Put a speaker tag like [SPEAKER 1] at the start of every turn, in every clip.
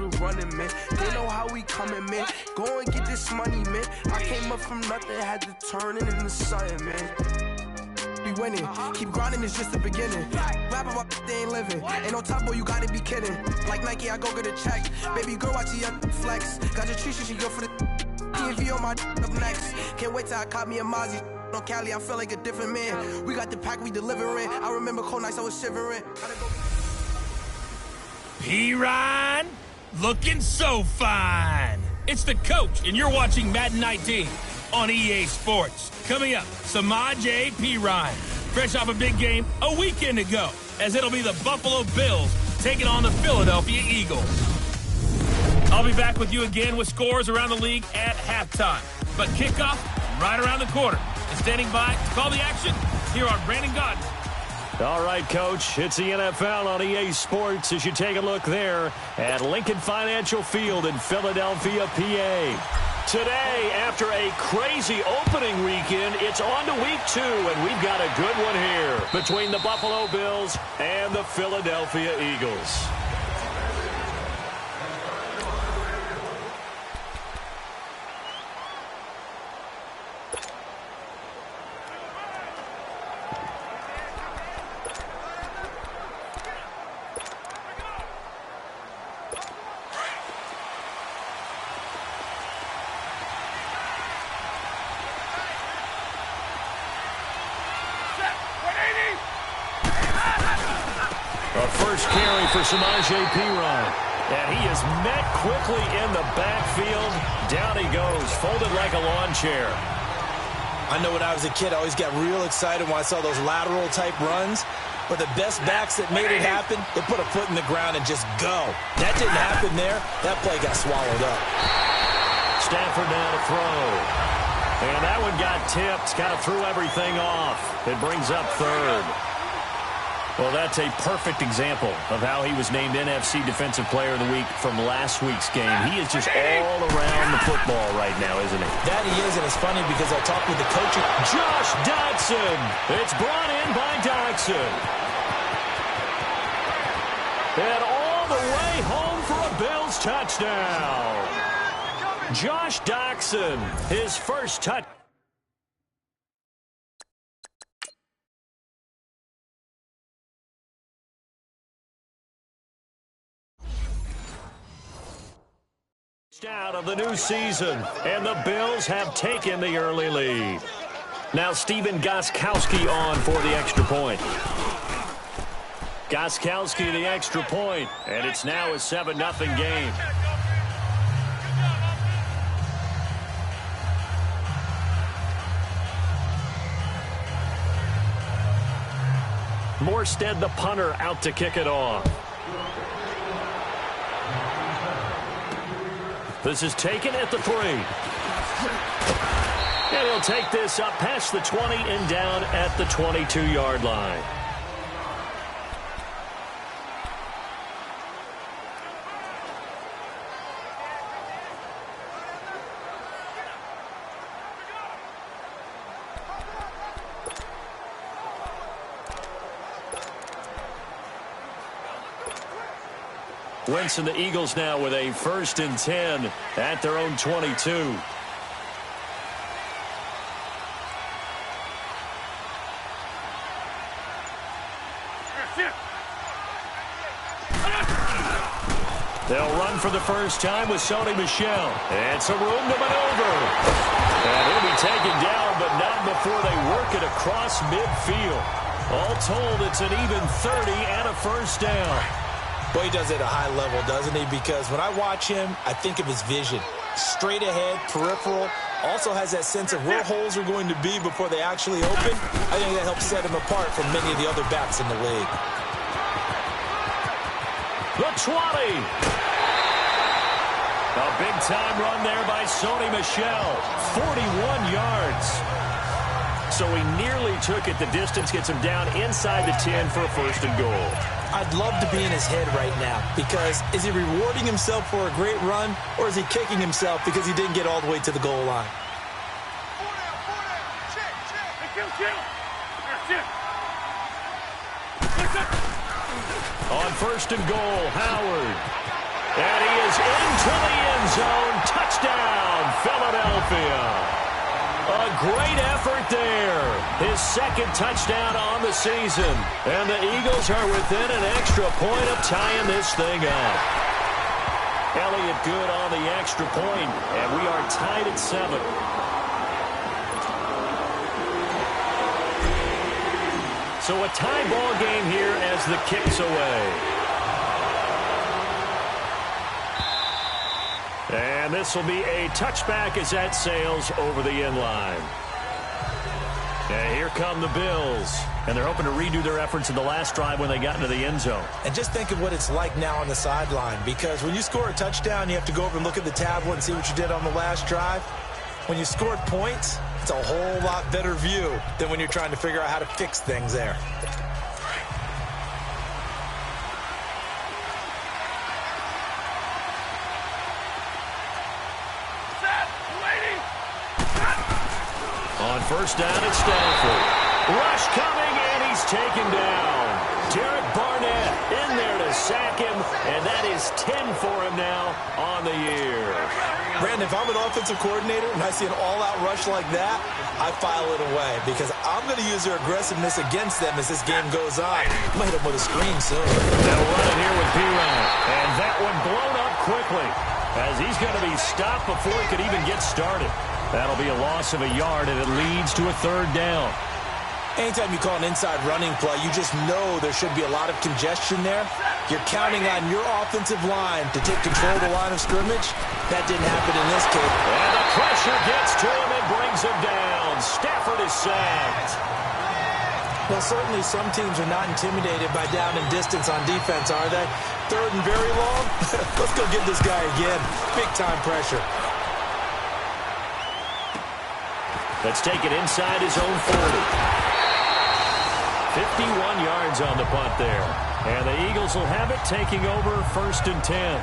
[SPEAKER 1] we running, man. They know how we coming, man. Go and get this money, man. I came up from nothing, had to turn it into something, man. We winning, keep grinding, it's just the beginning. Rap about they ain't living. Ain't no top boy, you gotta be kidding. Like Nike, I go get a check. Baby girl, watch the flex. Got your Trisha, she go for the TV on my up next. Can't wait till I caught me a Mozzie. On Cali, I feel like a different man. We got the pack, we delivering. I remember cold nights, I was shivering.
[SPEAKER 2] P-Ryan, looking so fine. It's the coach, and you're watching Madden 19 on EA Sports. Coming up, Samaj P-Ryan, fresh off a big game a weekend ago, as it'll be the Buffalo Bills taking on the Philadelphia Eagles. I'll be back with you again with scores around the league at halftime. But kickoff right around the corner. And standing by to call the action, here are Brandon Godden.
[SPEAKER 3] All right, Coach, it's the NFL on EA Sports as you take a look there at Lincoln Financial Field in Philadelphia, PA. Today, after a crazy opening weekend, it's on to week 2, and we've got a good one here between the Buffalo Bills and the Philadelphia Eagles. First carry for Samaj P-Ryan. And he is met quickly in the backfield. Down he goes, folded like a lawn chair.
[SPEAKER 4] I know when I was a kid, I always got real excited when I saw those lateral-type runs. But the best backs that made it happen, they put a foot in the ground and just go. That didn't happen there. That play got swallowed up.
[SPEAKER 3] Stafford now to throw. And that one got tipped, kind of threw everything off. It brings up third. Well, that's a perfect example of how he was named NFC Defensive Player of the Week from last week's game. He is just all around the football right now, isn't he?
[SPEAKER 4] That he is, and it's funny because I talked with the coach.
[SPEAKER 3] Josh Doctson. It's brought in by Doctson. And all the way home for a Bills touchdown. Josh Doctson, his first touchdown. Out of the new season, and the Bills have taken the early lead. Now Stephen Gostkowski on for the extra point. Gostkowski the extra point, and it's now a 7-0 game. Morstead the punter out to kick it off. This is taken at the 3. And he'll take this up past the 20 and down at the 22-yard line. Wentz and the Eagles now with a 1st and 10 at their own 22. They'll run for the first time with Sony Michel. It's a room to maneuver. And he'll be taken down, but not before they work it across midfield. All told, it's an even 30 and a first down.
[SPEAKER 4] Boy, he does it at a high level, doesn't he? Because when I watch him, I think of his vision. Straight ahead, peripheral. Also has that sense of where holes are going to be before they actually open. I think that helps set him apart from many of the other backs in the league.
[SPEAKER 3] The 20. A big-time run there by Sony Michel. 41 yards. So he nearly took it the distance, gets him down inside the 10 for a 1st and goal.
[SPEAKER 4] I'd love to be in his head right now because is he rewarding himself for a great run or is he kicking himself because he didn't get all the way to the goal line?
[SPEAKER 3] On 1st and goal, Howard. And he goes into the end zone. Touchdown, Philadelphia. A great effort there. His second touchdown on the season. And the Eagles are within an extra point of tying this thing up. Elliott good on the extra point, and we are tied at 7. So a tie ball game here as the kick's away. And this will be a touchback as that sails over the end line. And here come the Bills. And they're hoping to redo their efforts in the last drive when they got into the end zone.
[SPEAKER 4] And just think of what it's like now on the sideline. Because when you score a touchdown, you have to go over and look at the tablet and see what you did on the last drive. When you scored points, it's a whole lot better view than when you're trying to figure out how to fix things there.
[SPEAKER 3] On first down, it's Stanford. Rush coming, and he's taken down. Derek Barnett in there to sack him, and that is 10 for him now on the year.
[SPEAKER 4] Brandon, if I'm an offensive coordinator and I see an all-out rush like that, I file it away because I'm going to use their aggressiveness against them as this game goes on. I'm going to hit them with a screen soon.
[SPEAKER 3] They'll run it here with P-Ryan, and that one blown up quickly as he's going to be stopped before he could even get started. That'll be a loss of a yard, and it leads to a third down.
[SPEAKER 4] Anytime you call an inside running play, you just know there should be a lot of congestion there. You're counting on your offensive line to take control of the line of scrimmage. That didn't happen in this case.
[SPEAKER 3] And the pressure gets to him and brings him down. Stafford is sacked.
[SPEAKER 4] Well, certainly some teams are not intimidated by down and distance on defense, are they? Third and very long? Let's go get this guy again. Big-time pressure.
[SPEAKER 3] Let's take it inside his own 40. 51 yards on the punt there. And the Eagles will have it, taking over 1st and 10.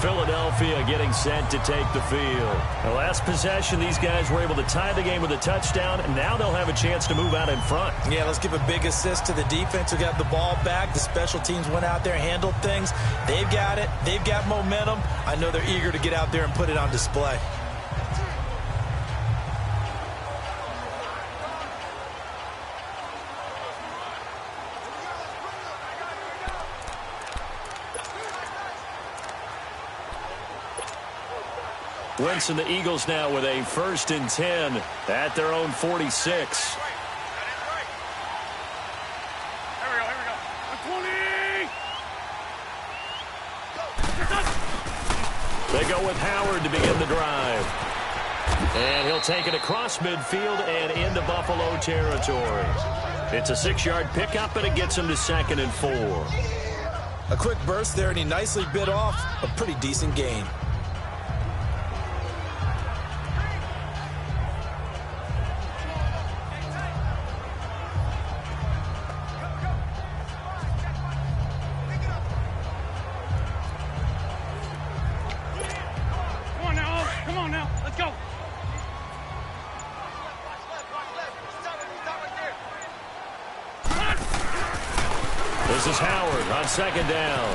[SPEAKER 3] Philadelphia getting set to take the field. The last possession, these guys were able to tie the game with a touchdown, and now they'll have a chance to move out in front.
[SPEAKER 4] Yeah, let's give a big assist to the defense who got the ball back. The special teams went out there, handled things. They've got it. They've got momentum. I know they're eager to get out there and put it on display.
[SPEAKER 3] Wentz and the Eagles now with a 1st and 10 at their own 46. They go with Howard to begin the drive. And he'll take it across midfield and into Buffalo territory. It's a 6-yard pickup, and it gets him to 2nd and 4.
[SPEAKER 4] A quick burst there, and he nicely bit off a pretty decent gain.
[SPEAKER 3] This is Howard on 2nd down.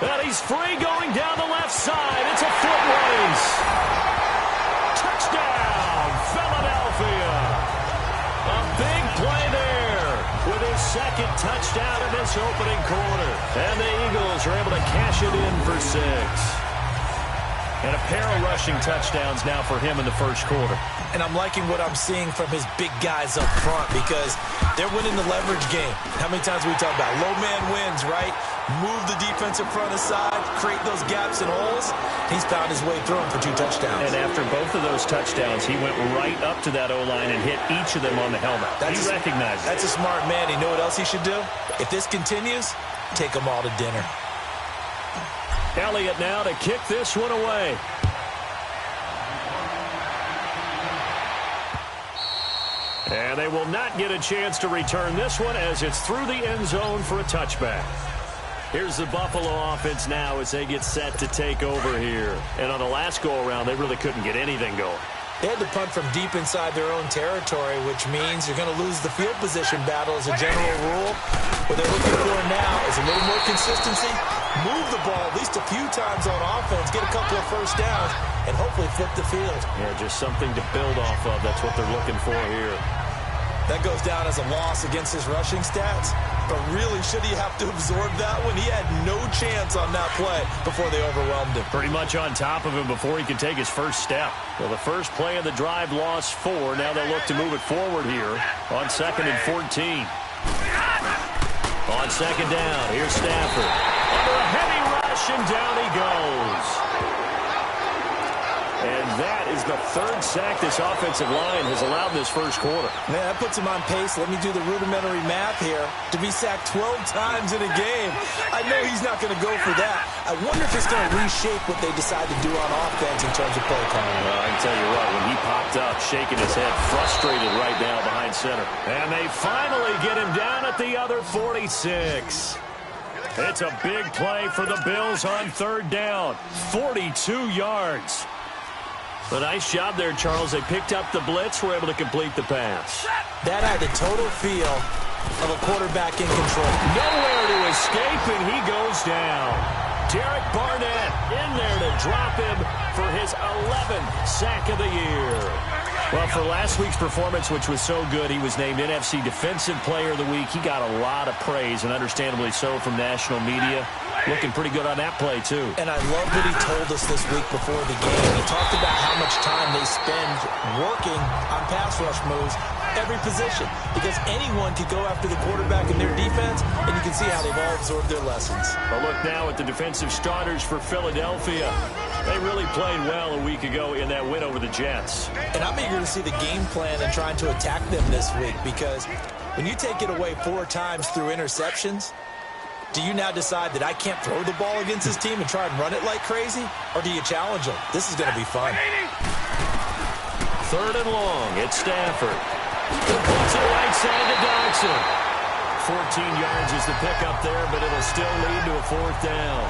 [SPEAKER 3] And he's free going down the left side. It's a foot race. Touchdown, Philadelphia. A big play there with his 2nd touchdown in this opening quarter. And the Eagles are able to cash it in for 6. And a pair of rushing touchdowns now for him in the 1st quarter.
[SPEAKER 4] And I'm liking what I'm seeing from his big guys up front because they're winning the leverage game. How many times we talk about low man wins, right? Move the defensive front aside, create those gaps and holes. He's found his way through them for 2 touchdowns.
[SPEAKER 3] And after both of those touchdowns, he went right up to that O-line and hit each of them on the helmet. He recognized it.
[SPEAKER 4] That's a smart man. You know what else he should do? If this continues, take them all to dinner.
[SPEAKER 3] Elliott now to kick this one away. And they will not get a chance to return this one as it's through the end zone for a touchback. Here's the Buffalo offense now as they get set to take over here. And on the last go-around, they really couldn't get anything going.
[SPEAKER 4] They had to punt from deep inside their own territory, which means you're going to lose the field position battle as a general rule. What they're looking for now is a little more consistency, move the ball at least a few times on offense, get a couple of first downs, and hopefully flip the field.
[SPEAKER 3] Yeah, just something to build off of. That's what they're looking for here.
[SPEAKER 4] That goes down as a loss against his rushing stats. But really, should he have to absorb that one? He had no chance on that play before they overwhelmed him.
[SPEAKER 3] Pretty much on top of him before he could take his first step. Well, the first play of the drive lost 4. Now they'll look to move it forward here on 2nd and 14. On 2nd down, here's Stafford. Under a heavy rush, and down he goes. And that is the 3rd sack this offensive line has allowed in this first quarter.
[SPEAKER 4] Man, that puts him on pace. Let me do the rudimentary math here. To be sacked 12 times in a game, I know he's not going to go for that. I wonder if it's going to reshape what they decide to do on offense in terms of play calling.
[SPEAKER 3] Well, I can tell you what, when he popped up, shaking his head, frustrated right now behind center. And they finally get him down at the other 46. It's a big play for the Bills on 3rd down. 42 yards. A nice job there, Charles. They picked up the blitz, were able to complete the pass.
[SPEAKER 4] That had the total feel of a quarterback in control.
[SPEAKER 3] Nowhere to escape, and he goes down. Derek Barnett in there to drop him for his 11th sack of the year. Well, for last week's performance, which was so good, he was named NFC Defensive Player of the Week. He got a lot of praise, and understandably so, from national media. Looking pretty good on that play, too.
[SPEAKER 4] And I love what he told us this week before the game. He talked about how much time they spend working on pass rush moves, every position, because anyone could go after the quarterback in their defense, and you can see how they've all absorbed their lessons.
[SPEAKER 3] A look now at the defensive starters for Philadelphia. They really played well a week ago in that win over the Jets.
[SPEAKER 4] And I'm eager to see the game plan and trying to attack them this week, because when you take it away 4 times through interceptions, do you now decide that I can't throw the ball against this team and try and run it like crazy? Or do you challenge them? This is going to be fun.
[SPEAKER 3] 3rd and long. It's Stafford. Puts it right side to Dodson. 14 yards is the pickup there, but it'll still lead to a 4th down.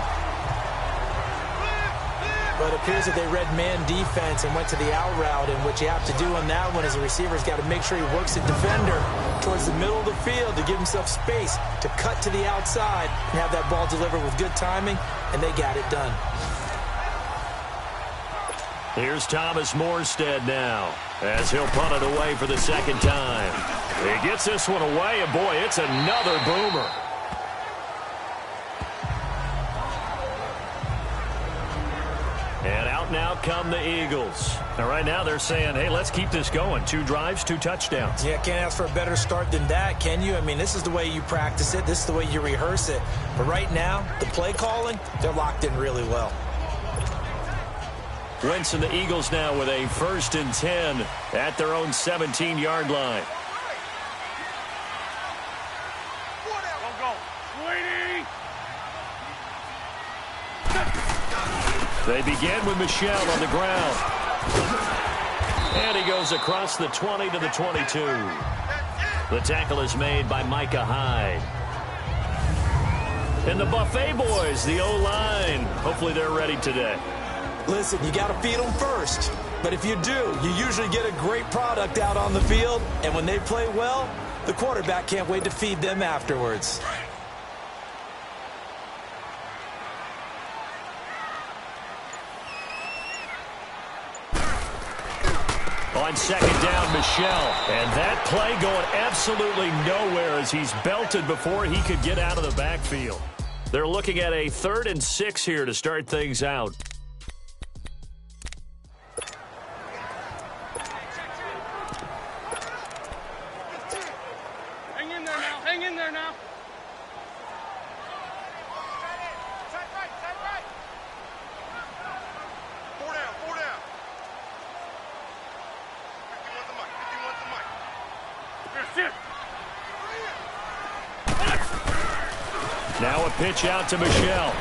[SPEAKER 4] But it appears that they read man defense and went to the out route, and what you have to do on that one is the receiver's got to make sure he works the defender towards the middle of the field to give himself space to cut to the outside and have that ball delivered with good timing, and they got it done.
[SPEAKER 3] Here's Thomas Morstead now as he'll punt it away for the 2nd time. He gets this one away, and boy, it's another boomer. And out now come the Eagles. And right now they're saying, hey, let's keep this going. 2 drives, 2 touchdowns.
[SPEAKER 4] Yeah, can't ask for a better start than that, can you? I mean, this is the way you practice it. This is the way you rehearse it. But right now, the play calling, they're locked in really well.
[SPEAKER 3] Wentz and the Eagles now with a 1st and 10 at their own 17-yard line. They begin with Michel on the ground. And he goes across the 20 to the 22. The tackle is made by Micah Hyde. And the Buffet boys, the O-line, hopefully they're ready today.
[SPEAKER 4] Listen, you got to feed them first. But if you do, you usually get a great product out on the field. And when they play well, the quarterback can't wait to feed them afterwards.
[SPEAKER 3] On 2nd down, Michel. And that play going absolutely nowhere as he's belted before he could get out of the backfield. They're looking at a 3rd and 6 here to start things out.
[SPEAKER 5] Hang in there now. Hang in there now.
[SPEAKER 3] Now a pitch out to Michel.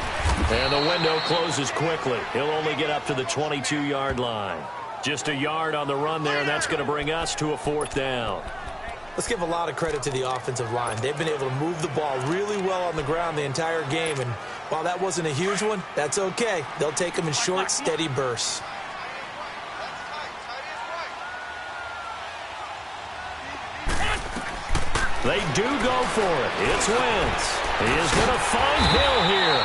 [SPEAKER 3] And the window closes quickly. He'll only get up to the 22-yard line. Just a yard on the run there, and that's going to bring us to a 4th down.
[SPEAKER 4] Let's give a lot of credit to the offensive line. They've been able to move the ball really well on the ground the entire game. And while that wasn't a huge one, that's okay. They'll take them in short, steady bursts.
[SPEAKER 3] They do go for it. It's Wentz. He is going to find Hill here.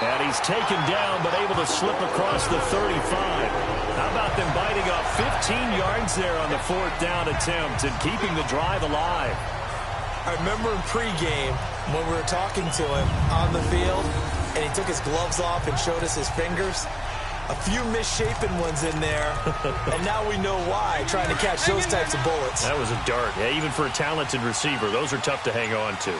[SPEAKER 3] And he's taken down, but able to slip across the 35. How about them biting off 15 yards there on the fourth down attempt and keeping the drive alive?
[SPEAKER 4] I remember in pregame when we were talking to him on the field, and he took his gloves off and showed us his fingers. A few misshapen ones in there, and now we know why, trying to catch those types of bullets.
[SPEAKER 3] That was a dart. Yeah, even for a talented receiver, those are tough to hang on to.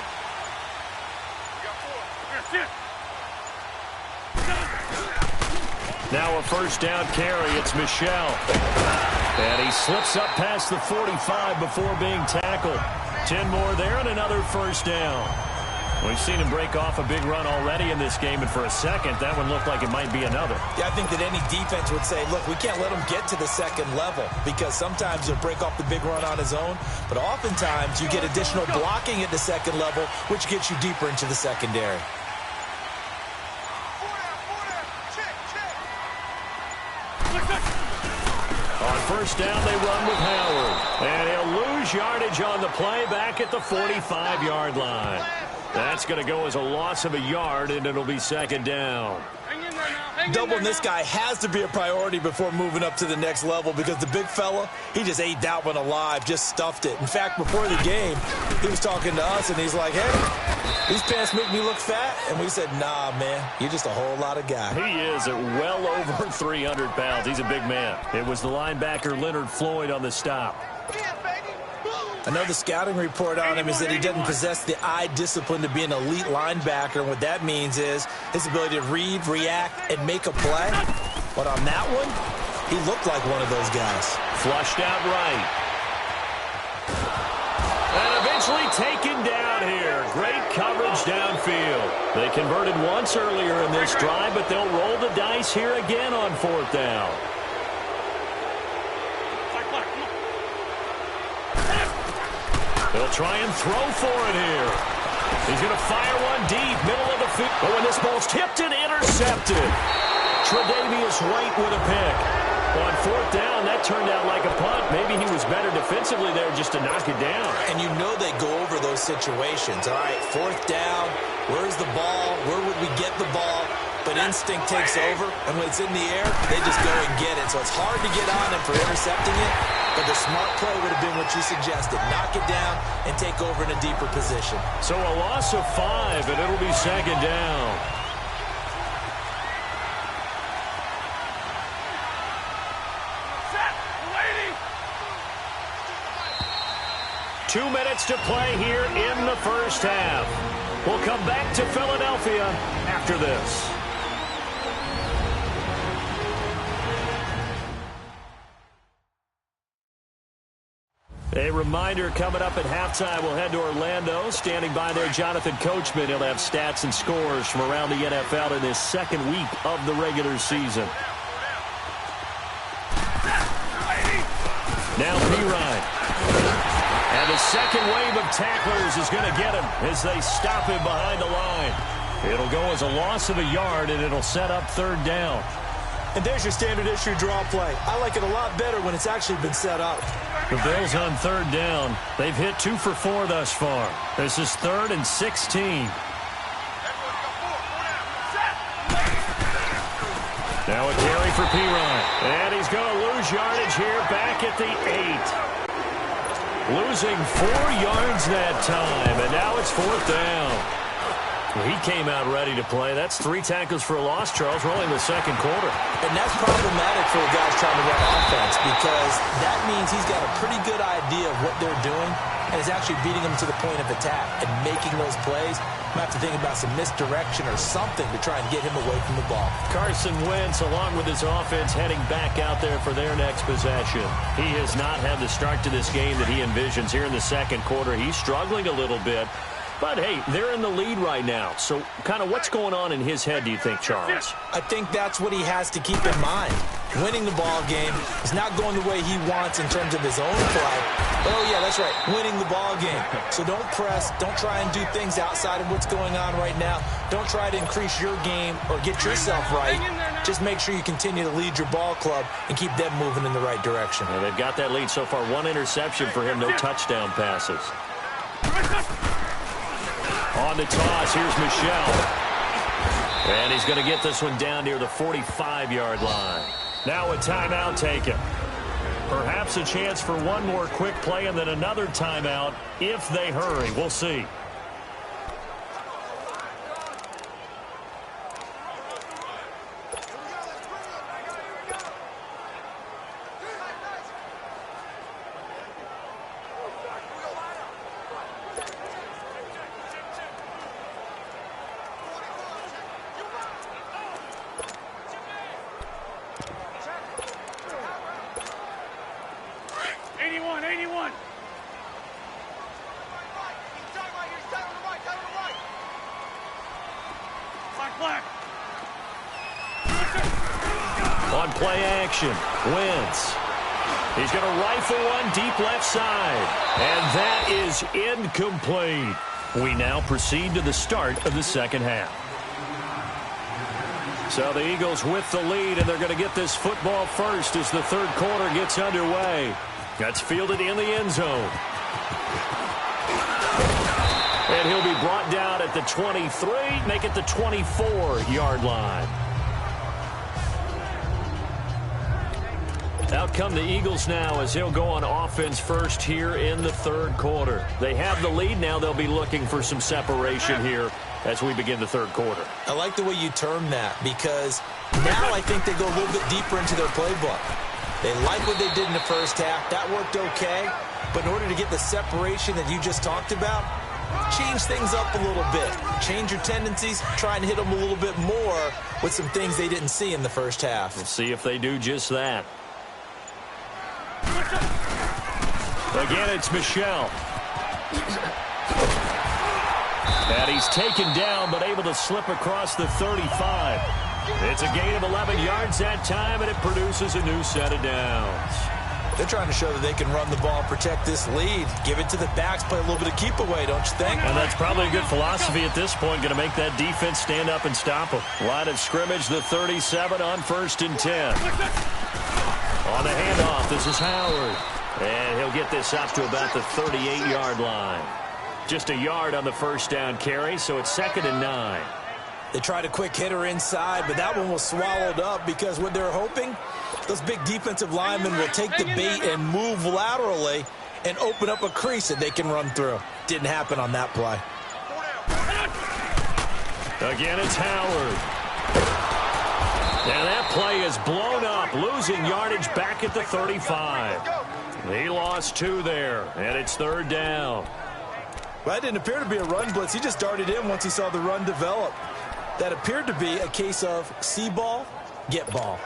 [SPEAKER 3] Now a first down carry. It's Michel. And he slips up past the 45 before being tackled. 10 more there and another first down. We've seen him break off a big run already in this game, and for a second, that one looked like it might be another.
[SPEAKER 4] Yeah, I think that any defense would say, look, we can't let him get to the second level, because sometimes he'll break off the big run on his own, but oftentimes you get additional blocking at the second level, which gets you deeper into the secondary.
[SPEAKER 3] On first down, they run with Howard. And he'll lose yardage on the play back at the 45-yard line. That's going to go as a loss of a yard, and it'll be second down.
[SPEAKER 4] Doubling this guy has to be a priority before moving up to the next level, because the big fella, he just ate that one alive, just stuffed it. In fact, before the game, he was talking to us, and he's like, hey, these pants make me look fat. And we said, nah, man, you're just a whole lot of guy.
[SPEAKER 3] He is at well over 300 pounds. He's a big man. It was the linebacker Leonard Floyd on the stop.
[SPEAKER 4] Another scouting report on him is that he doesn't possess the eye discipline to be an elite linebacker. And what that means is his ability to read, react, and make a play. But on that one, he looked like one of those guys.
[SPEAKER 3] Flushed out right. And eventually taken down here. Great coverage downfield. They converted once earlier in this drive, but they'll roll the dice here again on fourth down. They'll try and throw for it here. He's going to fire one deep, middle of the field. Oh, and this ball's tipped and intercepted. Tre'Davious White with a pick. On fourth down, that turned out like a punt. Maybe he was better defensively there just to knock it down.
[SPEAKER 4] And you know they go over those situations. All right, fourth down, where's the ball? Where would we get the ball? But instinct takes over, and when it's in the air, they just go and get it. So it's hard to get on him for intercepting it, but the smart play would have been what you suggested. Knock it down and take over in a deeper position.
[SPEAKER 3] So a loss of 5, and it'll be second down.
[SPEAKER 5] Set, lady.
[SPEAKER 3] 2 minutes to play here in the first half. We'll come back to Philadelphia after this. A reminder, coming up at halftime, we'll head to Orlando. Standing by there, Jonathan Coachman. He'll have stats and scores from around the NFL in this second week of the regular season. Now P-Ryan. And the second wave of tacklers is going to get him as they stop him behind the line. It'll go as a loss of a yard, and it'll set up third down.
[SPEAKER 4] And there's your standard issue draw play. I like it a lot better when it's actually been set up.
[SPEAKER 3] The Bills on third down. They've hit 2 for 4 thus far. This is 3rd and 16. Now a carry for P-Ryan. And he's going to lose yardage here back at the 8. Losing 4 yards that time. And now it's fourth down. He came out ready to play. That's 3 tackles for a loss, Charles. We're only in the second quarter.
[SPEAKER 4] And that's problematic for the guys trying to run offense, because that means he's got a pretty good idea of what they're doing and is actually beating them to the point of attack and making those plays. Might have to think about some misdirection or something to try and get him away from the ball.
[SPEAKER 3] Carson Wentz, along with his offense, heading back out there for their next possession. He has not had the start to this game that he envisions here in the second quarter. He's struggling a little bit. But, hey, they're in the lead right now. So kind of what's going on in his head, do you think, Charles?
[SPEAKER 4] I think that's what he has to keep in mind. Winning the ball game is not going the way he wants in terms of his own play. Oh, yeah, that's right, winning the ball game. So don't press. Don't try and do things outside of what's going on right now. Don't try to increase your game or get yourself right. Just make sure you continue to lead your ball club and keep them moving in the right direction.
[SPEAKER 3] Well, they've got that lead so far. 1 interception for him, no touchdown passes. On the toss, here's Michel. And he's going to get this one down near the 45-yard line. Now a timeout taken. Perhaps a chance for one more quick play and then another timeout if they hurry. We'll see.
[SPEAKER 2] On play action, Wentz. He's going to rifle one deep left side. And that is incomplete. We now proceed to the start of the second half. So the Eagles with the lead, and they're going to get this football first as the third quarter gets underway. That's fielded in the end zone. And he'll be brought down at the 23, make it the 24-yard line. Out come the Eagles now as they'll go on offense first here in the third quarter. They have the lead now. They'll be looking for some separation here as we begin the third quarter.
[SPEAKER 4] I like the way you term that because now I think they go a little bit deeper into their playbook. They like what they did in the first half. That worked okay. But in order to get the separation that you just talked about, change things up a little bit. Change your tendencies. Try and hit them a little bit more with some things they didn't see in the first half.
[SPEAKER 2] We'll see if they do just that. Again, it's Michel. And he's taken down, but able to slip across the 35. It's a gain of 11 yards that time, and it produces a new set of downs.
[SPEAKER 4] They're trying to show that they can run the ball and protect this lead. Give it to the backs, play a little bit of keep away, don't you think?
[SPEAKER 2] And that's probably a good philosophy at this point, going to make that defense stand up and stop them. Line of scrimmage, the 37 on 1st and 10. On the handoff, this is Howard. And he'll get this up to about the 38-yard line. Just a yard on the first down carry, so it's 2nd and 9.
[SPEAKER 4] They tried a quick hitter inside, but that one was swallowed up because what they're hoping, those big defensive linemen will take the bait and move laterally and open up a crease that they can run through. Didn't happen on that play.
[SPEAKER 2] Again, it's Howard. And that play is blown up, losing yardage back at the 35. He lost 2 there, and it's 3rd down.
[SPEAKER 4] Well, that didn't appear to be a run blitz. He just darted in once he saw the run develop. That appeared to be a case of see ball, get ball.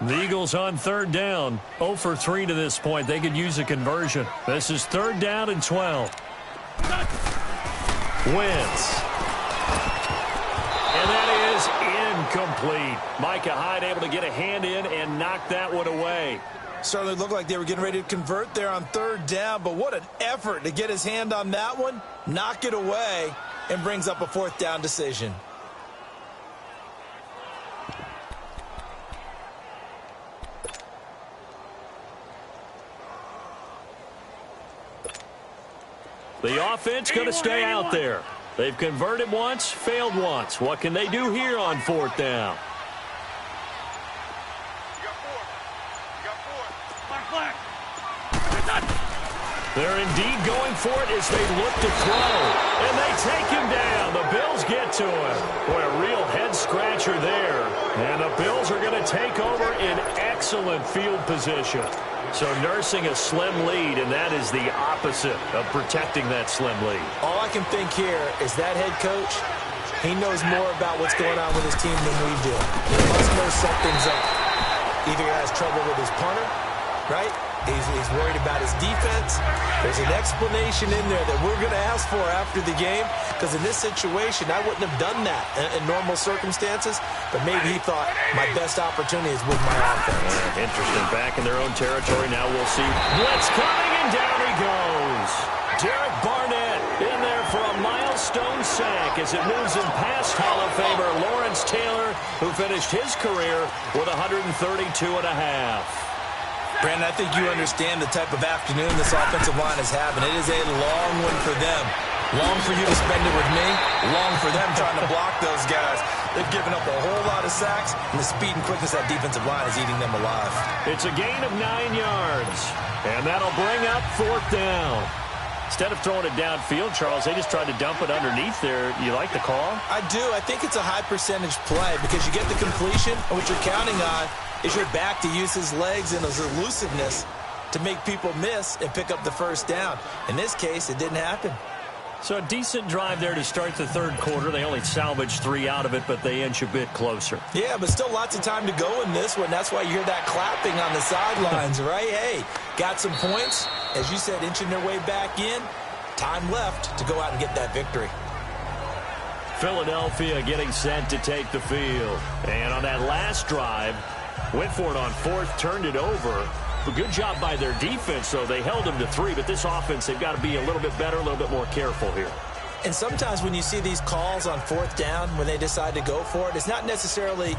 [SPEAKER 2] The Eagles on 3rd down, 0 for 3 to this point. They could use a conversion. This is 3rd down and 12. Wentz. And that is incomplete. Micah Hyde able to get a hand in and knock that one away.
[SPEAKER 4] Certainly looked like they were getting ready to convert there on 3rd down, but what an effort to get his hand on that one, knock it away, and brings up a 4th down decision.
[SPEAKER 2] The offense going to stay out there. They've converted once, failed once. What can they do here on 4th down? They're indeed going for it as they look to throw. And they take him down. The Bills get to him. Boy, a real head-scratcher there. And the Bills are going to take over in excellent field position. So nursing a slim lead, and that is the opposite of protecting that slim lead.
[SPEAKER 4] All I can think here is that head coach, he knows more about what's going on with his team than we do. He must know something's up. Either he has trouble with his punter, right? He's worried about his defense. There's an explanation in there that we're going to ask for after the game, because in this situation, I wouldn't have done that in normal circumstances, but maybe he thought my best opportunity is with my offense.
[SPEAKER 2] Interesting. Back in their own territory. Now we'll see blitz coming, and down he goes. Derek Barnett in there for a milestone sack as it moves him past Hall of Famer Lawrence Taylor, who finished his career with 132.5.
[SPEAKER 4] Brandon, I think you understand the type of afternoon this offensive line is having. It is a long one for them. Long for you to spend it with me. Long for them trying to block those guys. They've given up a whole lot of sacks, and the speed and quickness of that defensive line is eating them alive.
[SPEAKER 3] It's a gain of 9 yards, and that'll bring up 4th down. Instead of throwing it downfield, Charles, they just tried to dump it underneath there. You like the call?
[SPEAKER 4] I do. I think it's a high-percentage play because you get the completion, and what you're counting on is your back to use his legs and his elusiveness to make people miss and pick up the 1st down. In this case, it didn't happen.
[SPEAKER 3] So a decent drive there to start the 3rd quarter. They only salvaged 3 out of it, but they inch a bit closer.
[SPEAKER 4] Yeah, but still lots of time to go in this one. That's why you hear that clapping on the sidelines, right? Hey, got some points. As you said, inching their way back in. Time left to go out and get that victory.
[SPEAKER 3] Philadelphia getting set to take the field. And on that last drive, went for it on 4th, turned it over. A good job by their defense, though. They held them to 3, but this offense, they've got to be a little bit better, a little bit more careful here.
[SPEAKER 4] And sometimes when you see these calls on 4th down, when they decide to go for it, it's not necessarily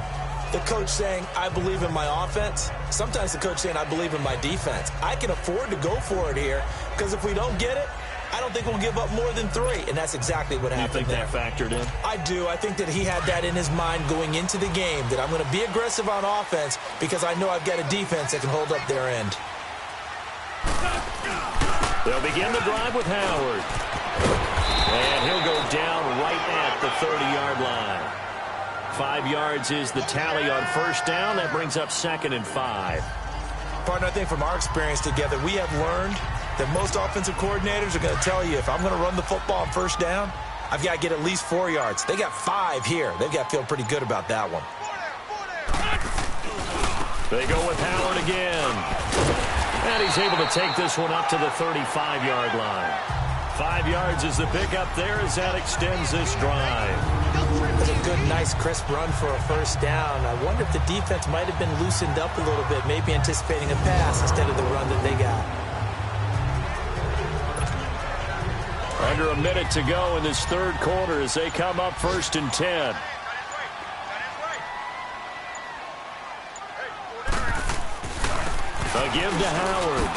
[SPEAKER 4] the coach saying, I believe in my offense. Sometimes the coach saying, I believe in my defense. I can afford to go for it here because if we don't get it, I don't think we'll give up more than 3, and that's exactly what happened there.
[SPEAKER 3] You think that factored in?
[SPEAKER 4] I do. I think that he had that in his mind going into the game, that I'm going to be aggressive on offense because I know I've got a defense that can hold up their end.
[SPEAKER 3] They'll begin the drive with Howard. And he'll go down right at the 30-yard line. 5 yards is the tally on 1st down. That brings up 2nd and 5.
[SPEAKER 4] Partner, I think from our experience together, we have learned that most offensive coordinators are going to tell you, if I'm going to run the football on 1st down, I've got to get at least 4 yards. They got 5 here. They've got to feel pretty good about that one.
[SPEAKER 3] They go with Howard again. And he's able to take this one up to the 35-yard line. 5 yards is the pickup there as that extends this drive.
[SPEAKER 4] That's a good, nice, crisp run for a 1st down. I wonder if the defense might have been loosened up a little bit, maybe anticipating a pass instead of the run that they got.
[SPEAKER 3] Under a minute to go in this 3rd quarter as they come up 1st and 10. A give to Howard.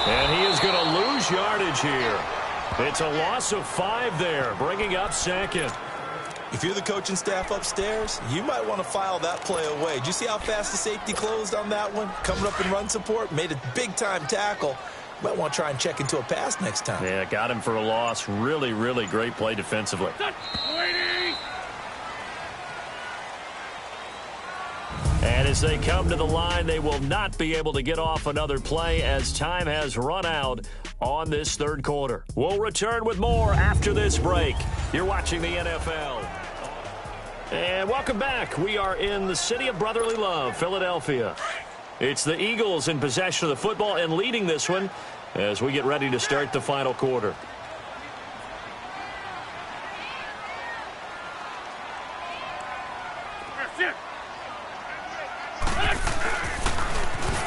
[SPEAKER 3] And he is going to lose yardage here. It's a loss of 5 there, bringing up 2nd.
[SPEAKER 4] If you're the coaching staff upstairs, you might want to file that play away. Did you see how fast the safety closed on that one? Coming up in run support, made a big-time tackle. Might want to try and check into a pass next time.
[SPEAKER 3] Yeah, got him for a loss. Really, really great play defensively. And as they come to the line, they will not be able to get off another play as time has run out on this 3rd quarter. We'll return with more after this break. You're watching the NFL. And welcome back. We are in the city of brotherly love, Philadelphia. It's the Eagles in possession of the football and leading this one as we get ready to start the final quarter.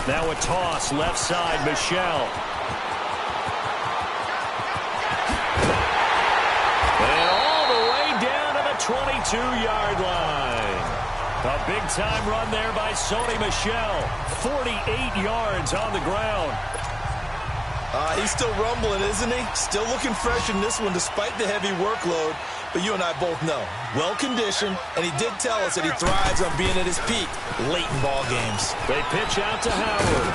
[SPEAKER 3] Now a toss left side, Michelle. And all the way down to the 22-yard line. A big-time run there by Sony Michel. 48 yards on the ground.
[SPEAKER 4] He's still rumbling, isn't he? Still looking fresh in this one despite the heavy workload. But you and I both know, well-conditioned, and he did tell us that he thrives on being at his peak late in ball games.
[SPEAKER 3] They pitch out to Howard.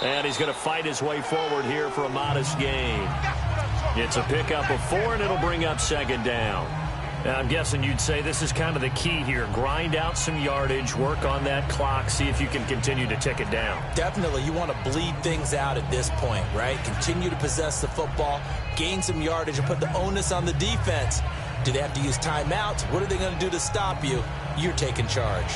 [SPEAKER 3] And he's going to fight his way forward here for a modest gain. It's a pickup of 4, and it'll bring up 2nd down. Now, I'm guessing you'd say this is kind of the key here. Grind out some yardage, work on that clock, see if you can continue to tick it down.
[SPEAKER 4] Definitely. You want to bleed things out at this point, right? Continue to possess the football, gain some yardage, and put the onus on the defense. Do they have to use timeouts? What are they going to do to stop you? You're taking charge.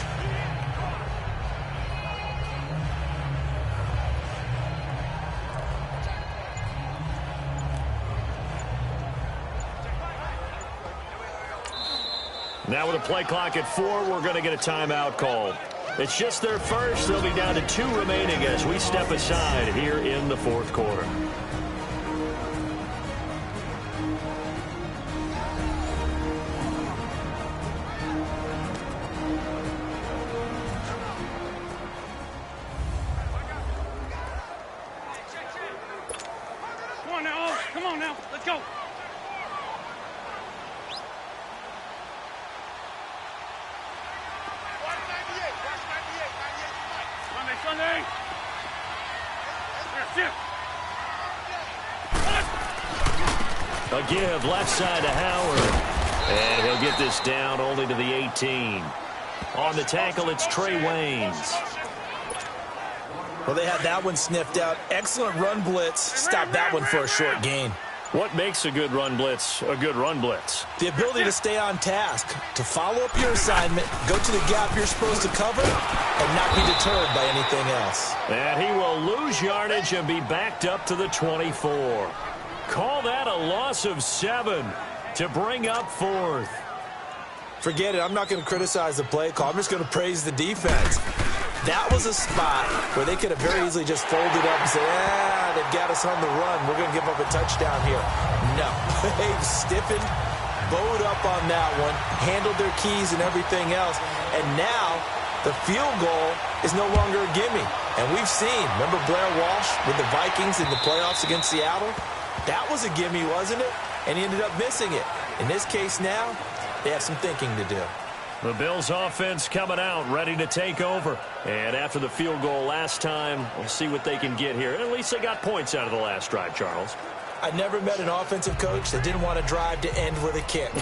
[SPEAKER 3] Now with a play clock at 4, we're going to get a timeout call. It's just their first. They'll be down to 2 remaining as we step aside here in the 4th quarter.
[SPEAKER 5] Come on now, come on now, let's go.
[SPEAKER 3] A give left side to Howard. And he'll get this down only to the 18. On the tackle, it's Trey Waynes.
[SPEAKER 4] Well, they had that one sniffed out. Excellent run blitz. Stop that one for a short gain.
[SPEAKER 3] What makes a good run blitz a good run blitz?
[SPEAKER 4] The ability to stay on task, to follow up your assignment, go to the gap you're supposed to cover, and not be deterred by anything else.
[SPEAKER 3] And he will lose yardage and be backed up to the 24. Call that a loss of 7 to bring up 4th.
[SPEAKER 4] Forget it. I'm not going to criticize the play call. I'm just going to praise the defense. That was a spot where they could have very easily just folded up and said, they've got us on the run. We're going to give up a touchdown here. No. They've stiffened, bowed up on that one, handled their keys and everything else. And now the field goal is no longer a gimme. And we've seen, remember Blair Walsh with the Vikings in the playoffs against Seattle? That was a gimme, wasn't it? And he ended up missing it. In this case now, they have some thinking to do.
[SPEAKER 3] The Bills offense coming out, ready to take over. And after the field goal last time, we'll see what they can get here. At least they got points out of the last drive, Charles.
[SPEAKER 4] I never met an offensive coach that didn't want to drive to end with a kick.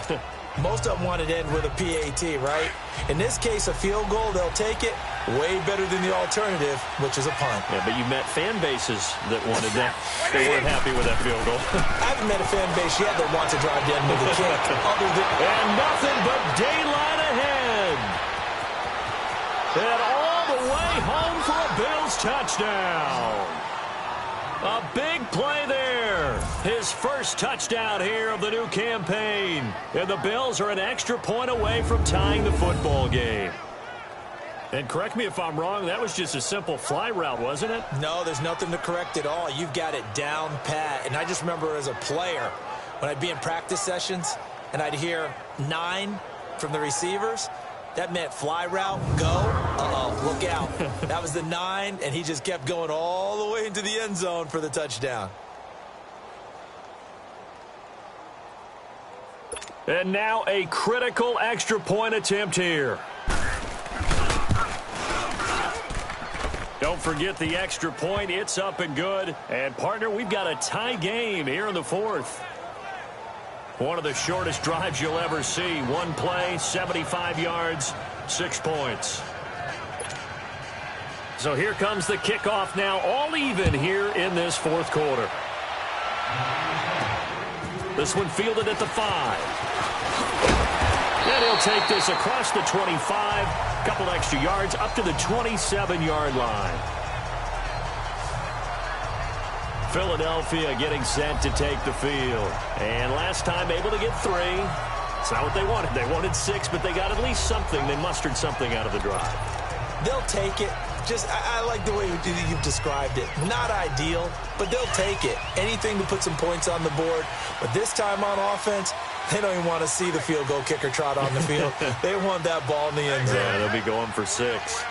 [SPEAKER 4] Most of them wanted to end with a PAT, right? In this case, a field goal, they'll take it. Way better than the alternative, which is a punt.
[SPEAKER 3] Yeah, but you met fan bases that wanted that. They weren't happy with that field goal.
[SPEAKER 4] I haven't met a fan base yet that wants to drive to end with a kick.
[SPEAKER 3] And nothing but daylight ahead. And all the way home for a Bills touchdown. A big play there. His first touchdown here of the new campaign. And the Bills are an extra point away from tying the football game. And correct me if I'm wrong, that was just a simple fly route, wasn't it?
[SPEAKER 4] No, there's nothing to correct at all. You've got it down pat. And I just remember as a player, when I'd be in practice sessions and I'd hear 9 from the receivers, that meant fly route, go, look out. That was the 9, and he just kept going all the way into the end zone for the touchdown.
[SPEAKER 3] And now a critical extra point attempt here. Don't forget the extra point. It's up and good. And, partner, we've got a tie game here in the 4th. One of the shortest drives you'll ever see. One play, 75 yards, 6 points. So here comes the kickoff now, all even here in this 4th quarter. This one fielded at the 5. And he'll take this across the 25, a couple extra yards, up to the 27-yard line. Philadelphia getting set to take the field. And last time able to get 3. It's not what they wanted. They wanted 6, but they got at least something. They mustered something out of the drive.
[SPEAKER 4] They'll take it. I like the way you've described it. Not ideal, but they'll take it. Anything to put some points on the board. But this time on offense, they don't even want to see the field goal kicker trot on the field. They want that ball in the end zone.
[SPEAKER 3] Yeah, they'll be going for 6.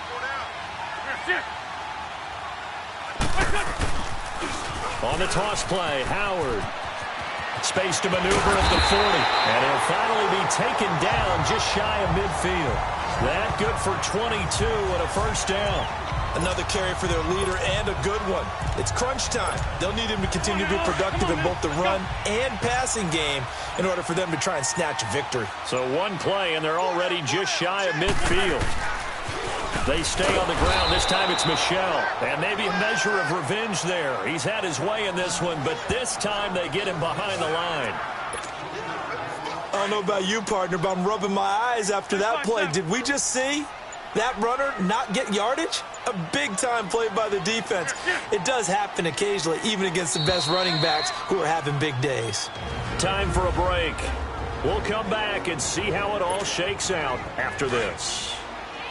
[SPEAKER 3] On the toss play, Howard. Space to maneuver at the 40. And he'll finally be taken down just shy of midfield. That good for 22 and a first down.
[SPEAKER 4] Another carry for their leader and a good one. It's crunch time. They'll need him to continue to be productive in both the run and passing game in order for them to try and snatch a victory.
[SPEAKER 3] So one play, and they're already just shy of midfield. They stay on the ground. This time it's Michel. And maybe a measure of revenge there. He's had his way in this one, but this time they get him behind the line.
[SPEAKER 4] I don't know about you, partner, but I'm rubbing my eyes after that play. Did we just see that runner not get yardage? A big-time play by the defense. It does happen occasionally, even against the best running backs who are having big days.
[SPEAKER 3] Time for a break. We'll come back and see how it all shakes out after this.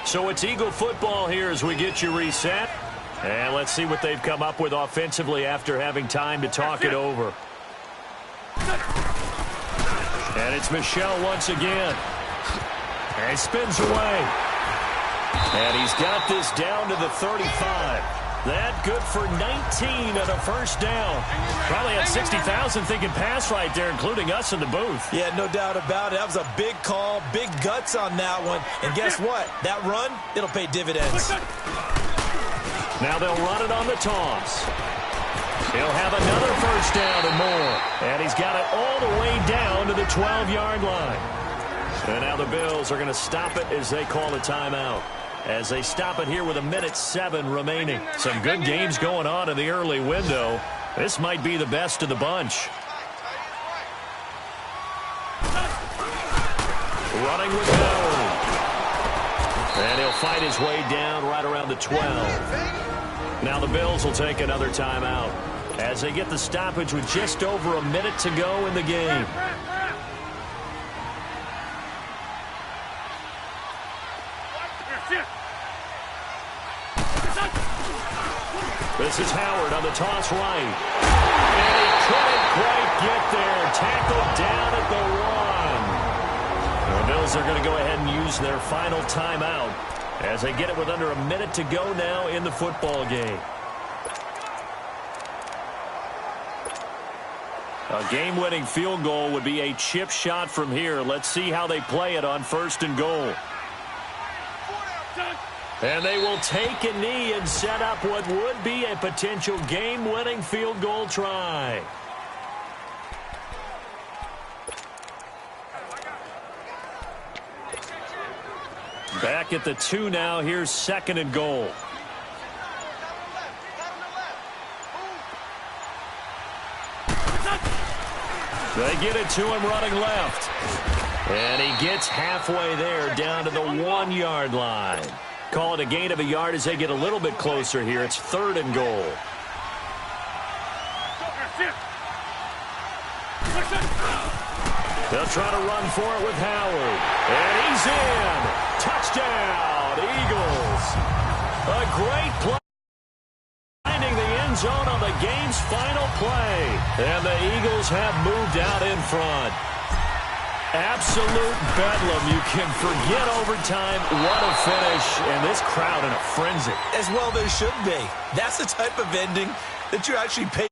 [SPEAKER 3] So it's Eagle football here as we get you reset. And let's see what they've come up with offensively after having time to talk it over. And it's Michel once again. And he spins away. And he's got this down to the 35. That good for 19 and a first down. Probably had 60,000 thinking pass right there, including us in the booth.
[SPEAKER 4] Yeah, no doubt about it. That was a big call, big guts on that one. And guess what? That run, it'll pay dividends.
[SPEAKER 3] Now they'll run it on the toss. He'll have another first down and more. And he's got it all the way down to the 12-yard line. And now the Bills are going to stop it as they call a timeout. As they stop it here with 1:07 remaining. Some good games going on in the early window. This might be the best of the bunch. Running with Howard. And he'll fight his way down right around the 12. Now the Bills will take another timeout as they get the stoppage with just over a minute to go in the game. This is Howard on the toss right. And he couldn't quite get there. Tackled down at the 1. The Bills are going to go ahead and use their final timeout as they get it with under a minute to go now in the football game. A game-winning field goal would be a chip shot from here. Let's see how they play it on 1st and goal. And they will take a knee and set up what would be a potential game-winning field goal try. Back at the 2 now. Here's 2nd and goal. They get it to him running left. And he gets halfway there down to the 1-yard line. Call it a gain of a yard as they get a little bit closer here. It's 3rd and goal. They'll try to run for it with Howard. And he's in. Touchdown, Eagles. A great play. Finding the end zone on the game's final play. And the Eagles have moved out in front. Absolute bedlam. You can forget overtime. What a finish. And this crowd in a frenzy.
[SPEAKER 4] As well there should be. That's the type of ending that you actually pay.